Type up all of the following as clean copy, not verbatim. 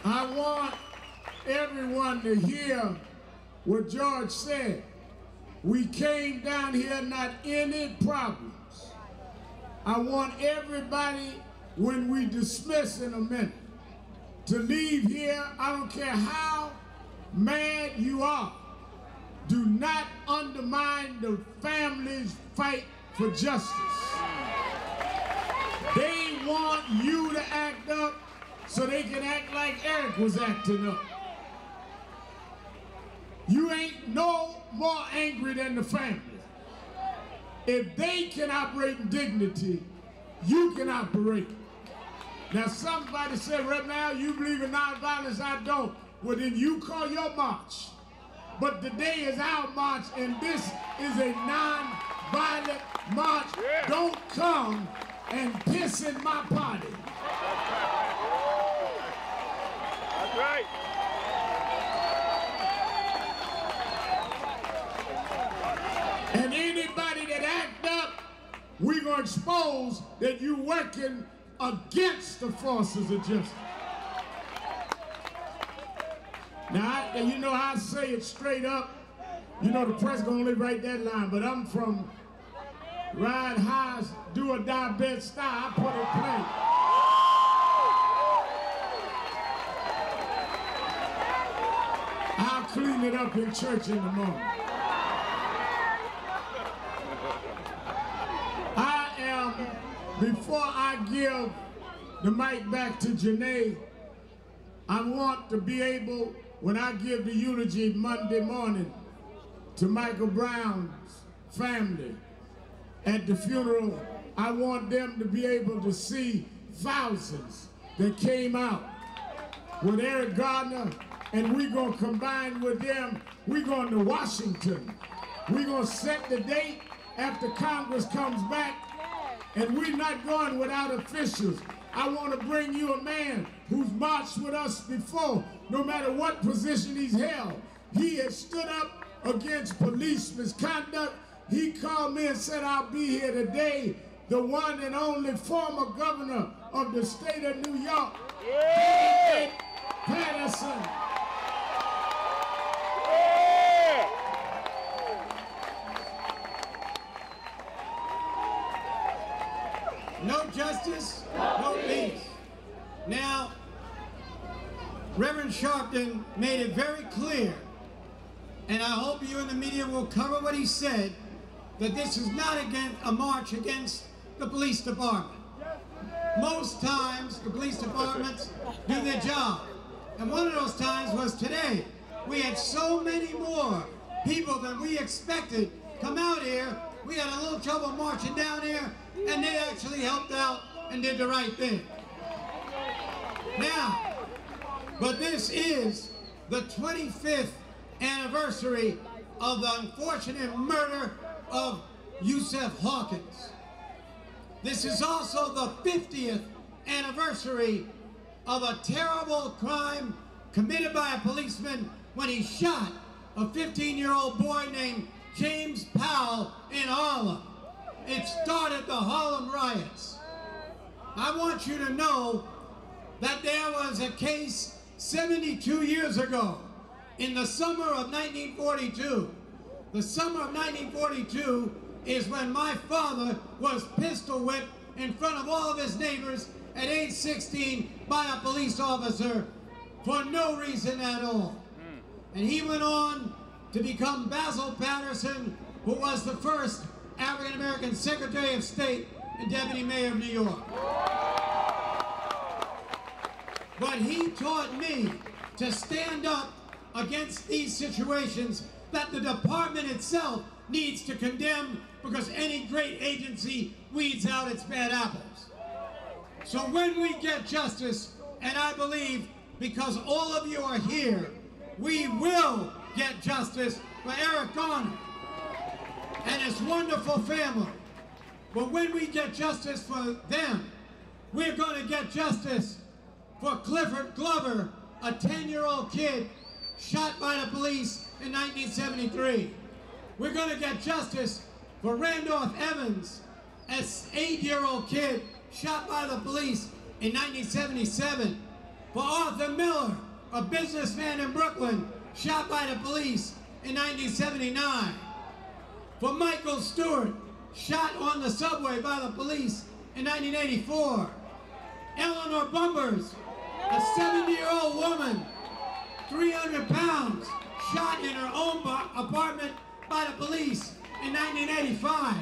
I want everyone to hear what George said. We came down here not any problems. I want everybody, when we dismiss in a minute, to leave here, I don't care how mad you are, do not undermine the family's fight for justice. They want you to act up so they can act like Eric was acting up. You ain't no more angry than the family. If they can operate in dignity, you can operate. Now somebody said, right now, you believe in nonviolence, I don't. Well then you call your march. But today is our march and this is a non-violent march. Yeah. Don't come and piss in my party. That's right. And anybody that act up, we're going to expose that you're working against the forces of justice. Now, you know, I say it straight up. You know, the press gonna only write that line, but I'm from ride high, do or die, bed style. I put it plain. I'll clean it up in church in the morning. Before I give the mic back to Janae, I want to be able, when I give the eulogy Monday morning to Michael Brown's family at the funeral, I want them to be able to see thousands that came out with Eric Gardner, and we're going to combine with them. We're going to Washington. We're going to set the date after Congress comes back, and we're not going without officials. I want to bring you a man who's marched with us before, no matter what position he's held. He has stood up against police misconduct. He called me and said, I'll be here today. The one and only former governor of the state of New York, yeah. Paterson. No justice, no peace. Now, Reverend Sharpton made it very clear, and I hope you in the media will cover what he said, that this is not a march against the police department. Most times, the police departments do their job. And one of those times was today. We had so many more people than we expected come out here. We had a little trouble marching down here, and they actually helped out and did the right thing. Now, but this is the 25th anniversary of the unfortunate murder of Yusuf Hawkins. This is also the 50th anniversary of a terrible crime committed by a policeman when he shot a 15-year-old boy named James Powell in Harlem. It started the Harlem riots. I want you to know that there was a case 72 years ago in the summer of 1942. The summer of 1942 is when my father was pistol whipped in front of all of his neighbors at age 16 by a police officer for no reason at all. And he went on to become Basil Paterson, who was the first African-American Secretary of State and Deputy Mayor of New York. But he taught me to stand up against these situations that the department itself needs to condemn, because any great agency weeds out its bad apples. So when we get justice, and I believe because all of you are here, we will get justice for Eric Garner and his wonderful family. But when we get justice for them, we're going to get justice for Clifford Glover, a 10-year-old kid shot by the police in 1973. We're going to get justice for Randolph Evans, an 8-year-old kid shot by the police in 1977. For Arthur Miller, a businessman in Brooklyn, shot by the police in 1979. For Michael Stewart, shot on the subway by the police in 1984. Eleanor Bumbers, a 70-year-old woman, 300 pounds, shot in her own apartment by the police in 1985.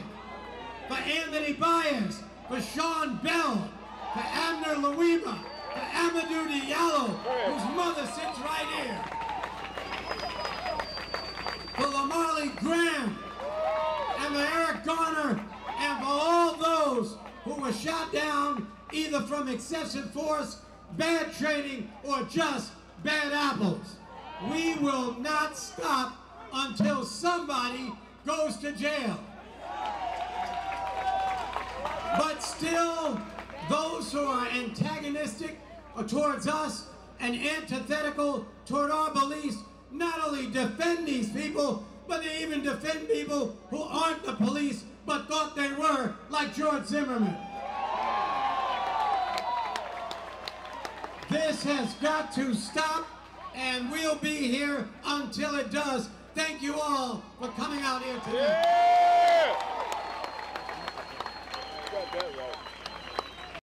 For Anthony Baez, for Sean Bell, for Abner Louima, for Amadou Diallo, whose mother sits right here. For Lamarley Graham, and for Eric Garner, and for all those who were shot down either from excessive force, bad training, or just bad apples. We will not stop until somebody goes to jail. But still, those who are antagonistic towards us and antithetical toward our beliefs not only defend these people, but they even defend people who aren't the police but thought they were, like George Zimmerman. This has got to stop, and we'll be here until it does. Thank you all for coming out here today.